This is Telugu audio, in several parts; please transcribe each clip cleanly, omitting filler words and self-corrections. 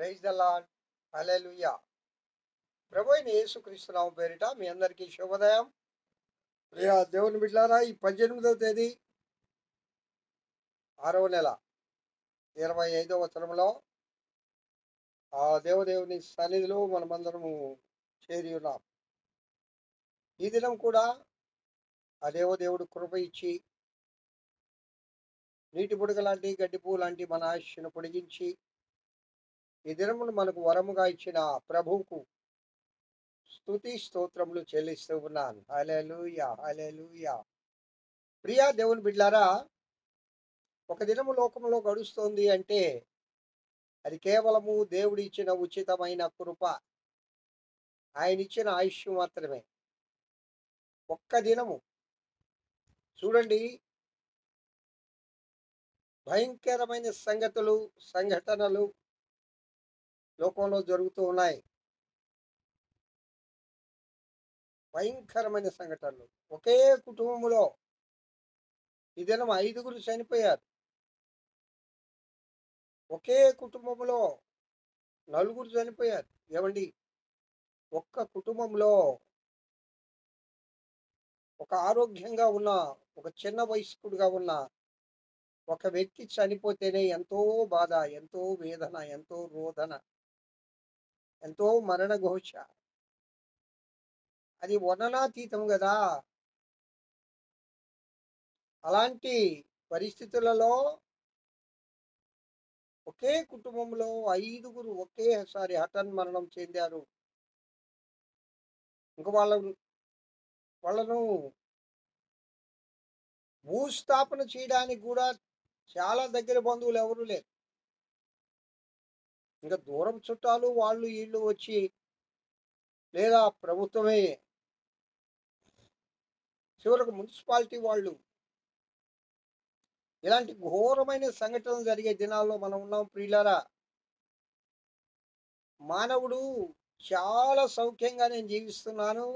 Praise the Lord. హల్లెలూయా. ప్రభు అయిన యేసుక్రీస్తు నామం పేరిట మీ అందరికీ శుభోదయం. ప్రియ దేవుని బిడ్డలారా, ఈ 18వ తేదీ 6వ నెల 25వ వచనంలో ఆ దేవదేవుని సన్నిధిలో మనమందరము చేరి ఉన్నాం. ఈ దినం కూడా ఆ దేవదేవుడు కృప ఇచ్చి నీటి బుడగ లాంటి గడ్డి పువ్వు లాంటి మన ఆయుష్ను పొడిగించి ఈ దినమును మనకు వరముగా ఇచ్చిన ప్రభువుకు స్తుతి స్తోత్రములు చెల్లిస్తూ ఉన్నాను. హల్లెలూయా, హల్లెలూయా. ప్రియా దేవుని బిడ్డలారా, ఒక దినము లోకంలో గడుస్తోంది అంటే అది కేవలము దేవుడు ఇచ్చిన ఉచితమైన కృప, ఆయన ఇచ్చిన ఆయుష్ మాత్రమే. ఒక్క దినము చూడండి, భయంకరమైన సంఘటనలు లోకంలో జరుగుతూ ఉన్నాయి. భయంకరమైన సంఘటనలు. ఒకే కుటుంబంలో ఈ దినం 5గురు చనిపోయారు. ఒకే కుటుంబంలో 4గురు చనిపోయారు. ఏమండి, ఒక్క కుటుంబంలో ఒక ఆరోగ్యంగా ఉన్న, ఒక చిన్న వయస్కుడుగా ఉన్న ఒక వ్యక్తి చనిపోతేనే ఎంతో బాధ, ఎంతో వేదన, ఎంతో రోదన, ఎంతో మరణ ఘోష. అది వర్ణనాతీతం కదా. అలాంటి పరిస్థితులలో ఒకే కుటుంబంలో 5గురు ఒకేసారి హఠాన్ మరణం చెందారు. ఇంక వాళ్ళను భూస్థాపన చేయడానికి కూడా చాలా దగ్గర బంధువులు ఎవరు లేరు. ఇంకా దూరం చుట్టాలు వాళ్ళు వీళ్ళు వచ్చి, లేదా ప్రభుత్వమే, చివరకు మున్సిపాలిటీ వాళ్ళు, ఇలాంటి ఘోరమైన సంఘటనలు జరిగే దినాల్లో మనం ఉన్నాం ప్రియులారా. మానవుడు చాలా సౌఖ్యంగా నేను జీవిస్తున్నాను,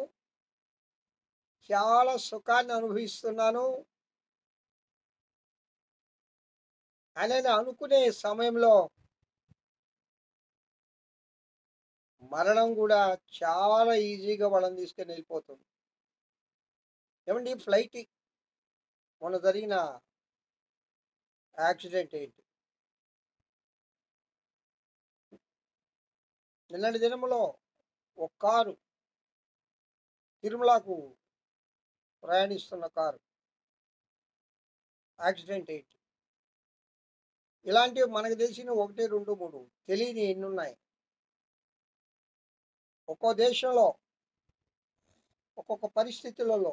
చాలా సుఖాన్ని అనుభవిస్తున్నాను అని అనుకునే సమయంలో మరణం కూడా చాలా ఈజీగా వాళ్ళని తీసుకొని వెళ్ళిపోతుంది. ఏమండి, ఫ్లైట్ మొన్న జరిగిన యాక్సిడెంట్ ఏంటి? నిన్నటి దినంలో ఒక కారు, తిరుమలకు ప్రయాణిస్తున్న కారు యాక్సిడెంట్ ఏంటి? ఇలాంటివి మనకు తెలిసిన 1, 2, 3 తెలియని ఎన్ని ఉన్నాయి. ఒక్కో దేశంలో ఒక్కొక్క పరిస్థితులలో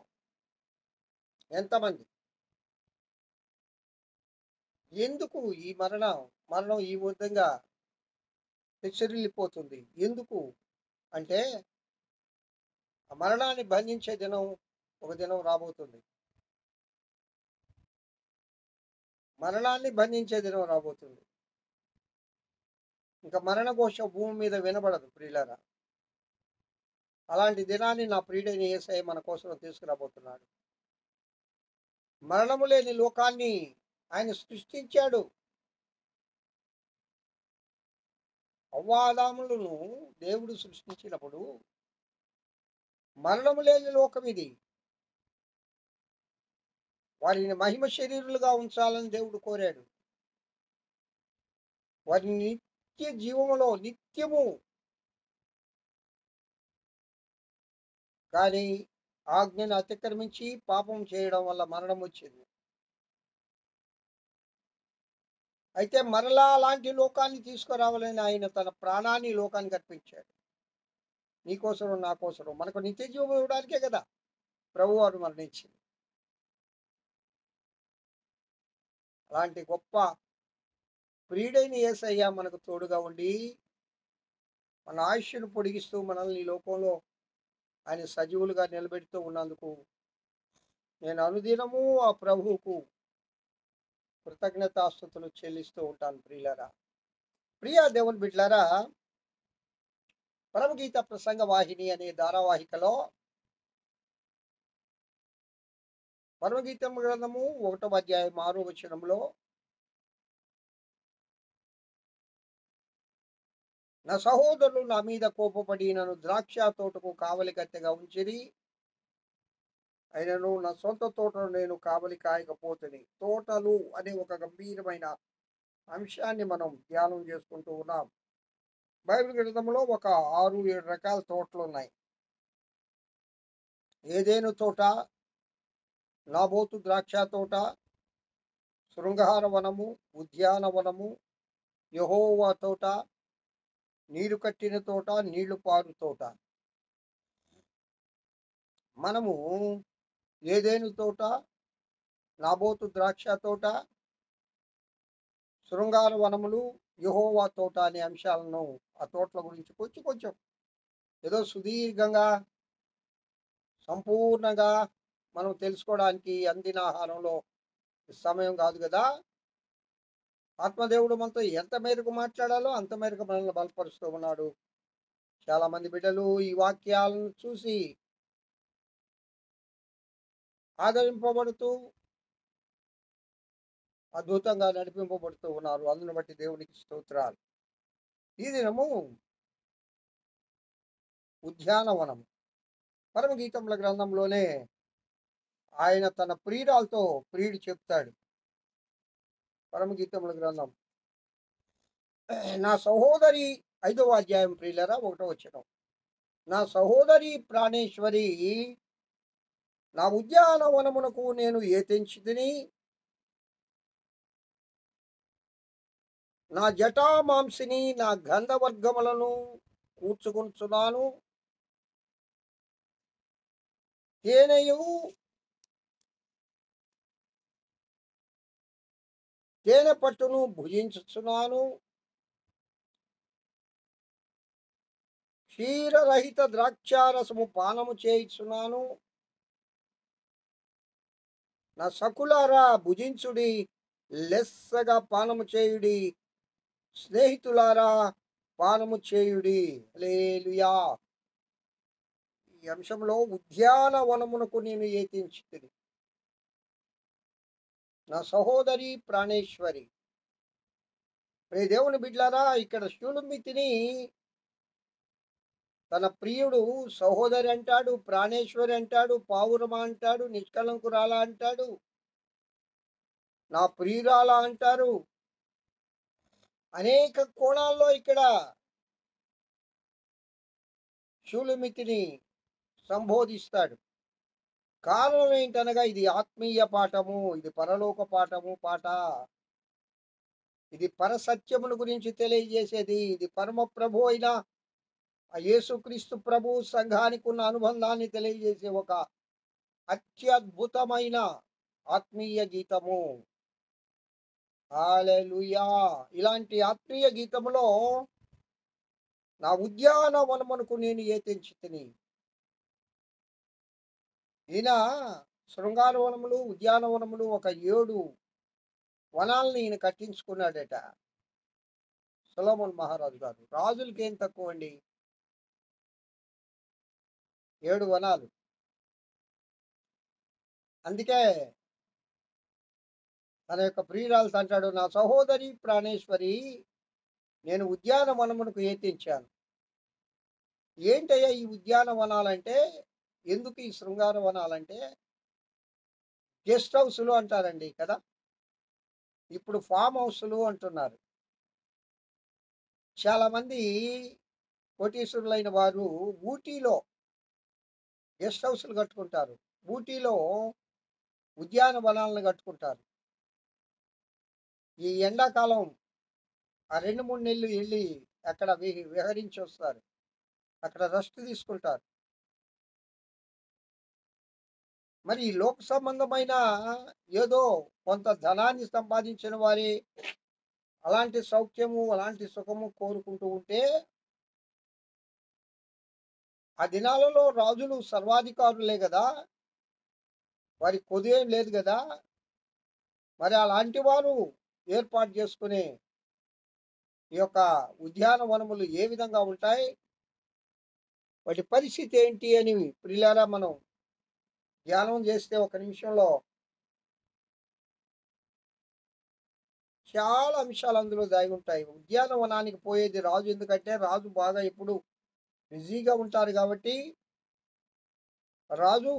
ఎంతమంది, ఎందుకు ఈ మరణం ఈ విధంగా హెచ్చరిల్లిపోతుంది? ఎందుకు అంటే ఆ మరణాన్ని బంధించే దినం ఒక దినం రాబోతుంది. మరణాన్ని బంధించే దినం రాబోతుంది. ఇంకా మరణ ఘోష భూమి మీద వినబడదు ప్రియులారా. అలాంటి దినాన్ని నా ప్రియుడైన యేసయ్య మన కోసం తీసుకురాబోతున్నాడు. మరణము లేని లోకాన్ని ఆయన సృష్టించాడు. అవ్వాదాములను దేవుడు సృష్టించినప్పుడు మరణము లేని లోకం ఇది. వారిని మహిమ శరీరులుగా ఉంచాలని దేవుడు కోరాడు. వారిని నిత్య జీవములో నిత్యము, కానీ ఆజ్ఞను అతిక్రమించి పాపం చేయడం వల్ల మరణం వచ్చింది. అయితే మరలా అలాంటి లోకాన్ని తీసుకురావాలని ఆయన తన ప్రాణాన్ని లోకానికి అర్పించాడు. నీకోసం నా కోసం మనకు నిత్య జీవం ఇవ్వడానికే కదా ప్రభు వారు మరణించింది. అలాంటి గొప్ప ప్రియుడైన యేసయ్య మనకు తోడుగా ఉండి మన ఆయుష్ను పొడిగిస్తూ మనల్ని ఈ లోకంలో ఆయన సజీవులుగా నిలబెడుతూ ఉన్నందుకు నేను అనుదినము ఆ ప్రభువుకు కృతజ్ఞతాస్తుతులు చెల్లిస్తూ ఉంటాను ప్రియులారా. ప్రియ దేవుని బిడ్డలారా, పరమగీత ప్రసంగ వాహిని అనే ధారావాహికలో పరమగీతం గ్రంథము 1వ అధ్యాయం 6వ వచనంలో నా సహోదరులు నా మీద కోపపడి నన్ను ద్రాక్ష తోటకు కావలి కత్తెగా ఉంచిరి. అయినను నా సొంత తోటను నేను కావలి కాయకపోతేని. తోటలు అనే ఒక గంభీరమైన అంశాన్ని మనం ధ్యానం చేసుకుంటూ ఉన్నాం. బైబిల్ గ్రంథంలో ఒక 6-7 రకాల తోటలు ఉన్నాయి. ఏదేను తోట, నాబోతు ద్రాక్ష తోట, శృంగార వనము, ఉద్యానవనము, యెహోవా తోట, నీరు కట్టిన తోట, నీళ్లు పారు తోట. మనము ఏదేను తోట, నాబోతు ద్రాక్ష తోట, శృంగార వనములు, యెహోవా తోట అనే అంశాలను, ఆ తోటల గురించి కొంచెం కొంచెం ఏదో సుదీర్ఘంగా సంపూర్ణంగా మనం తెలుసుకోవడానికి అందిన ఆహారంలో సమయం కాదు కదా. ఆత్మదేవుడు మనతో ఎంత మేరకు మాట్లాడాలో అంత మేరకు మనల్ని బలపరుస్తూ ఉన్నాడు. చాలా మంది బిడ్డలు ఈ వాక్యాలను చూసి ఆదరింపబడుతూ అద్భుతంగా నడిపింపబడుతూ ఉన్నారు. అందును బట్టి దేవునికి స్తోత్రాలు. ఈ దినము ఉద్యానవనం. పరమగీతముల గ్రంథంలోనే ఆయన తన ప్రియురాలతో ప్రియుడు చెప్తాడు. పరమగీతముల గ్రంథం నా సహోదరి 5వ అధ్యాయం ప్రియులరా 1వ వచనం. నా సహోదరి ప్రాణేశ్వరి, నా ఉద్యానవనమునకు నేను ఏ తెంచితిని, నా జటామాంసిని నా గంధవర్గములను కూర్చుకొనుచున్నాను. తేనెయు తేనె పట్టును భుజించుచున్నాను. క్షీరరహిత ద్రాక్షారసము పానము చేయుచున్నాను. నా సకులారా భుజించుడి, లెస్సగా పానము చేయుడి, స్నేహితులారా పానము చేయుడి. హల్లెలూయా. ఈ అంశంలో ఉద్యానవనమునకు నేను ఏతించితిని. నా సహోదరి ప్రాణేశ్వరి. ప్రియ దేవుని బిడ్లారా, ఇక్కడ శూలమితిని తన ప్రియుడు సహోదరి అంటాడు, ప్రాణేశ్వరి అంటాడు, పావురమ అంటాడు, నిష్కలంకురాల అంటాడు, నా ప్రియురాల అంటారు. అనేక కోణాల్లో ఇక్కడ శూలమితిని సంబోధిస్తాడు. కారణం ఏంటనగా ఇది ఆత్మీయ పాఠము, ఇది పరలోక పాట. ఇది పరసత్యముల గురించి తెలియజేసేది. ఇది పరమ ప్రభు అయిన ఆ యేసుక్రీస్తు ప్రభు సంఘానికి ఉన్న అనుబంధాన్ని తెలియజేసే ఒక అత్యద్భుతమైన ఆత్మీయ గీతము. హల్లెలూయా. ఇలాంటి ఆత్మీయ గీతములో నా ఉద్యానవనమునకు నేను ఏ తెంచితిని. ఈయన శృంగారవనములు, ఉద్యానవనములు ఒక 7 వనాలను ఈయన కట్టించుకున్నాడట. సొలొమోన్ మహారాజు గారు. రాజులకి ఏం తక్కువ అండి, 7 వనాలు. అందుకే తన యొక్క ప్రియురాలతో అంటాడు, నా సహోదరి ప్రాణేశ్వరి, నేను ఉద్యానవనమునకు ఏతించాను. ఏంటయ్యా ఈ ఉద్యానవనాలంటే, ఎందుకు ఈ శృంగార వనాలంటే, గెస్ట్ హౌస్‌లు అంటారండి కదా. ఇప్పుడు ఫామ్ హౌస్‌లు అంటున్నారు. చాలామంది కోటీశ్వరులైన వారు ఊటీలో గెస్ట్ హౌస్‌లు కట్టుకుంటారు. ఊటీలో ఉద్యానవనాలను కట్టుకుంటారు. ఈ ఎండాకాలం ఆ 2, 3 నెలలు ఎళ్లి అక్కడ విహరించి వస్తారు. అక్కడ రెస్ట్ తీసుకుంటారు. మరి ఈ లోక సంబంధమైన ఏదో కొంత ధనాన్ని సంపాదించిన వారే అలాంటి సౌఖ్యము, అలాంటి సుఖము కోరుకుంటూ ఉంటే, ఆ దినాలలో రాజులు సర్వాధికారులే గదా. వారికి కొదువేం లేదు గదా. మరి అలాంటి వారు ఏర్పాటు చేసుకునే ఈ యొక్క ఉద్యానవనములు ఏ విధంగా ఉంటాయి? వాటి పరిస్థితి ఏంటి అని ప్రియులారా మనం ధ్యానం చేస్తే ఒక నిమిషంలో చాలా అంశాలు అందులో దాగి ఉంటాయి. ఉద్యానవనానికి పోయేది రాజు, ఎందుకంటే రాజు బాగా ఎప్పుడు బిజీగా ఉంటారు కాబట్టి, రాజు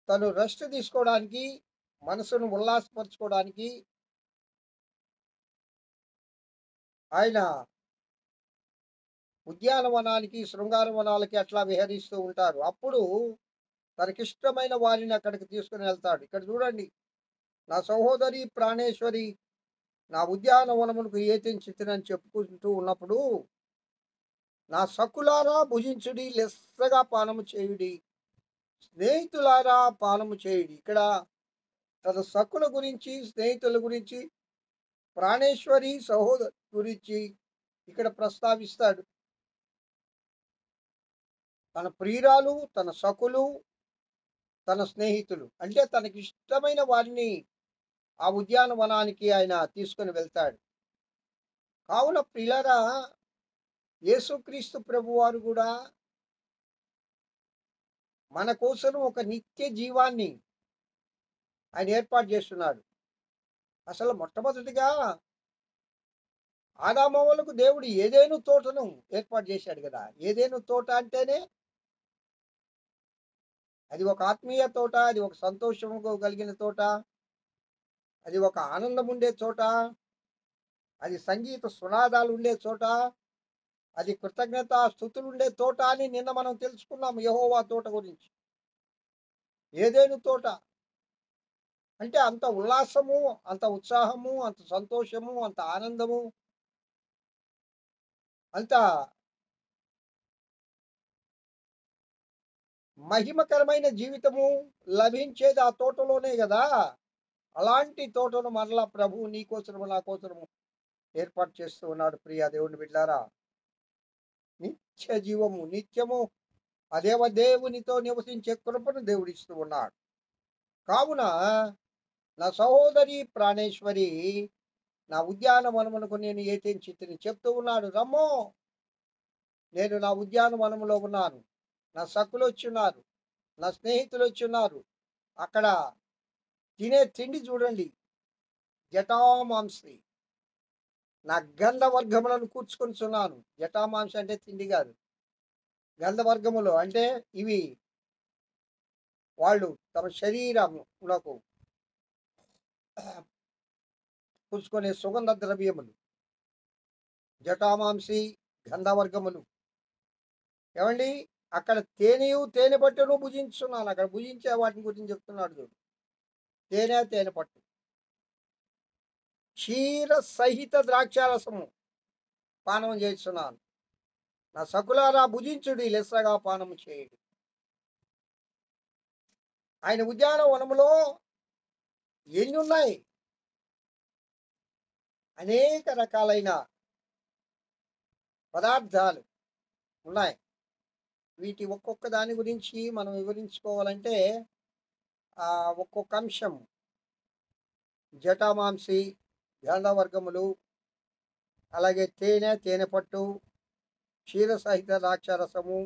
తను రెస్ట్ తీసుకోవడానికి, మనసును ఉల్లాసపరచుకోవడానికి ఆయన ఉద్యానవనానికి, శృంగారవనాలకి అట్లా విహరిస్తూ ఉంటారు. అప్పుడు తనకిష్టమైన వారిని అక్కడికి తీసుకొని వెళ్తాడు. ఇక్కడ చూడండి, నా సహోదరి ప్రాణేశ్వరి నా ఉద్యానవనమునకు ఏతించితినని చెప్పుకుంటూ ఉన్నప్పుడు, నా సకులారా భుజించుడి, లెస్సగా పానము చేయుడి, స్నేహితులారా పానము చేయుడి. ఇక్కడ తన సకుల గురించి, స్నేహితుల గురించి, ప్రాణేశ్వరి సహోదరు గురించి ఇక్కడ ప్రస్తావిస్తాడు. తన ప్రియురాలు, తన సకులు, తన స్నేహితులు, అంటే తనకిష్టమైన వారిని ఆ ఉద్యానవనానికి ఆయన తీసుకొని వెళ్తాడు. కావున ప్రియులారా, యేసుక్రీస్తు ప్రభువారు కూడా మన కోసం ఒక నిత్య జీవాన్ని ఆయన ఏర్పాటు చేస్తున్నాడు. అసలు మొట్టమొదటిగా ఆదామవ్వలకు దేవుడు ఏదెను తోటను ఏర్పాటు చేశాడు కదా! ఏదెను తోట అంటేనే అది ఒక ఆత్మీయ తోట, అది ఒక సంతోషము కలిగిన తోట, అది ఒక ఆనందం ఉండే చోట, అది సంగీత సునాదాలు ఉండే చోట, అది కృతజ్ఞత స్తుతులు ఉండే తోట అని నిన్న మనం తెలుసుకున్నాం యెహోవా తోట గురించి. ఏదెను తోట అంటే అంత ఉల్లాసము, అంత ఉత్సాహము, అంత సంతోషము, అంత ఆనందము, అంత మహిమకరమైన జీవితము లభించేది ఆ తోటలోనే గదా! అలాంటి తోటను మరలా ప్రభువు నీ కోసరము, నా కోసరము ఏర్పాటు చేస్తూ ఉన్నాడు. ప్రియ దేవుని బిడ్డలారా, నిత్య జీవము, నిత్యము ఆ దేవునితో నివసించే కృపను దేవుడిస్తూ ఉన్నాడు. కావున నా సహోదరి ప్రాణేశ్వరి నా ఉద్యానవనమునకు నేను ఏతించితిని చెప్తూ ఉన్నాడు. రమ్మో, నేను నా ఉద్యానవనములో ఉన్నాను. నా సకులొచ్చున్నారు, నా స్నేహితులొచ్చున్నారు. అక్కడ తినే తిండి చూడండి, జటామాంసి. నా గంధవర్గములను కూర్చుకొనుచున్నాను. జటామాంసి అంటే తిండి కాదు. గంధవర్గములు అంటే ఇవి వాళ్ళు తమ శరీరములకు పూసుకునే సుగంధ ద్రవ్యములు. జటామాంసి, గంధవర్గములు. ఏవండి, అక్కడ తేనెయు తేనె పట్టును భుజించున్నాను. అక్కడ భుజించే వాటిని గురించి చెప్తున్నాడు చూడు. తేనె, తేనె పట్టు, క్షీర సహిత ద్రాక్షారసము పానం చేస్తున్నాను. నా సకులారా భుజించుడి, లెస్సగా పానము చేయుడి. ఆయన ఉద్యానవనములో ఎన్ని ఉన్నాయి? అనేక రకాలైన పదార్థాలు ఉన్నాయి. వీటి ఒక్కొక్క దాని గురించి మనం వివరించుకోవాలంటే ఒక్కొక్క అంశం, జటామాంసి, గంధవర్గములు, అలాగే తేనె, తేనె పట్టు, క్షీరసహిత ద్రాక్షారసము,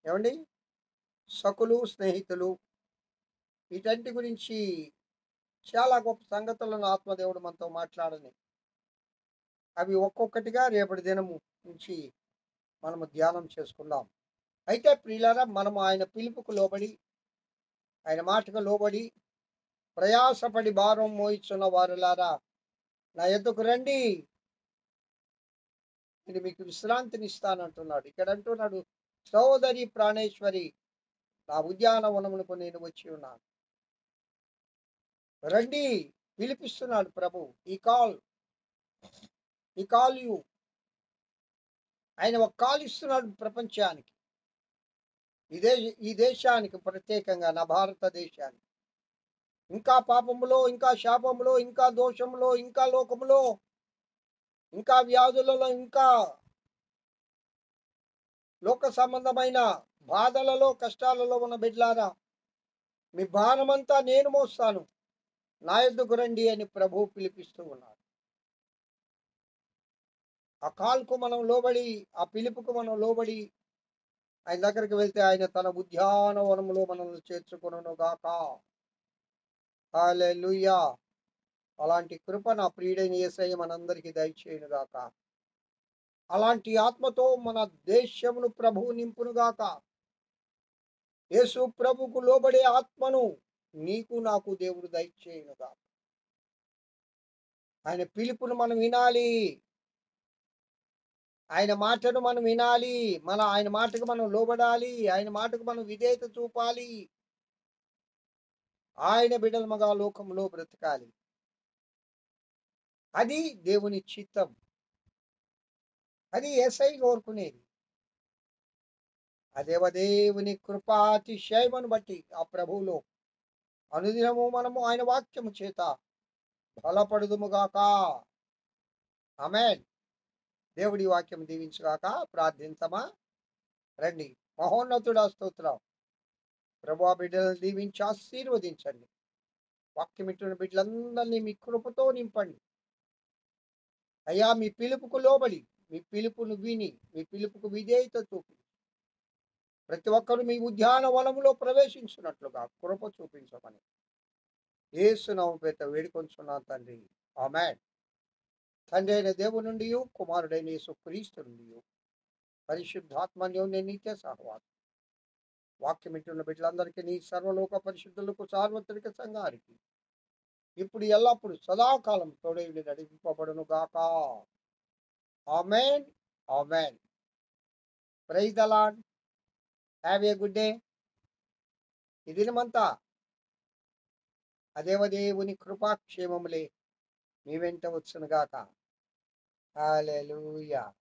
ఏమండి, సకులు, స్నేహితులు, వీటంటి గురించి చాలా గొప్ప సంగతులను ఆత్మదేవుడు మనతో మాట్లాడని, అవి ఒక్కొక్కటిగా రేపటి దినము నుంచి మనము ధ్యానం చేసుకుందాం. అయితే ప్రియులారా, మనము ఆయన పిలుపుకు లోబడి, ఆయన మాటకు లోబడి, ప్రయాసపడి భారం మోయిచున్న వారులారా నా యొద్దకు రండి, నేను మీకు విశ్రాంతిని ఇస్తానంటున్నాడు. ఇక్కడ అంటున్నాడు, సోదరి ప్రాణేశ్వరి నా ఉద్యానవనమునకు నేను వచ్చి ఉన్నాను. రండి, పిలిపిస్తున్నాడు ప్రభు. ఈ కాల్ యు. ఆయన ఒక కాల్ ఇస్తున్నాడు ప్రపంచానికి, ఈ దేశానికి, ప్రత్యేకంగా నా భారతదేశానికి. ఇంకా పాపములో, ఇంకా శాపములో, ఇంకా దోషములో, ఇంకా లోకములో, ఇంకా వ్యాధులలో, ఇంకా లోక సంబంధమైన బాధలలో, కష్టాలలో ఉన్న బిడ్డలారా, మీ భారమంతా నేను మోస్తాను, నా యొద్దకు రండి అని ప్రభు పిలిపిస్తూ ఉన్నాడు. ఆ కాల్కు మనం లోబడి, ఆ పిలుపుకు మనం లోబడి ఆయన దగ్గరికి వెళ్తే ఆయన తన ఉద్యానవనములో మనల్ని చేర్చుకొనును గాక. హల్లెలూయా. అలాంటి కృప నా ప్రియుడైన యేసయ్య మనందరికీ దయచేయును గాక. అలాంటి ఆత్మతో మన దేశమును ప్రభువు నింపును గాక. యేసు ప్రభువుకు లోబడే ఆత్మను నీకు నాకు దేవుడు దయచేయును గాక. ఆయన పిలుపును మనం వినాలి. ఆయన మాటను మనం వినాలి. ఆయన మాటకు మనం లోబడాలి. ఆయన మాటకు మనం విధేయత చూపాలి. ఆయన బిడ్డలముగా లోకంలో బ్రతకాలి. అది దేవుని చిత్తం. అది యేసయ్య కోరుకునేది. ఆ దేవదేవుని కృపాతిశయమును బట్టి ఆ ప్రభువులో అనుదినము మనము ఆయన వాక్యము చేత బలపడుదుముగాక. ఆమేన్. దేవుడి వాక్యం దీవించుగాక. ప్రార్థించమా రండి. మహోన్నతుడా స్తోత్రం. ప్రభువా బిడ్డలను దీవించి ఆశీర్వదించండి. వాక్యం వింటున్న బిడ్డలందరినీ మీ కృపతో నింపండి. అయ్యా మీ పిలుపుకు లోబడి, మీ పిలుపును విని, మీ పిలుపుకు విధేయత చూపి ప్రతి ఒక్కరు మీ ఉద్యానవనములో ప్రవేశించినట్లుగా కృప చూపించమని యేసు నామమున పేరిట వేడుకొంచున్నాను తండ్రి. ఆమేన్. తండ్రి అయిన దేవుని నుండి, కుమారుడైన యేసుక్రీస్తు నుండి, పరిశుద్ధాత్మ అన్యోన్య నిత్య సహవాసం వాక్యం వింటున్న బిడ్డలందరికీ నీ సర్వలోక పరిశుద్ధులకు సార్వత్రిక సంఘానికి ఇప్పుడు ఎల్లప్పుడు సదాకాలం తోడై నడిపింపబడును గాక. Amen. Amen. Praise the Lord. Have a good day. ఈ దినమంతా అదేవదేవుని కృపాక్షేమములే మీ వెంట వచ్చును గాక. హల్లెలూయా.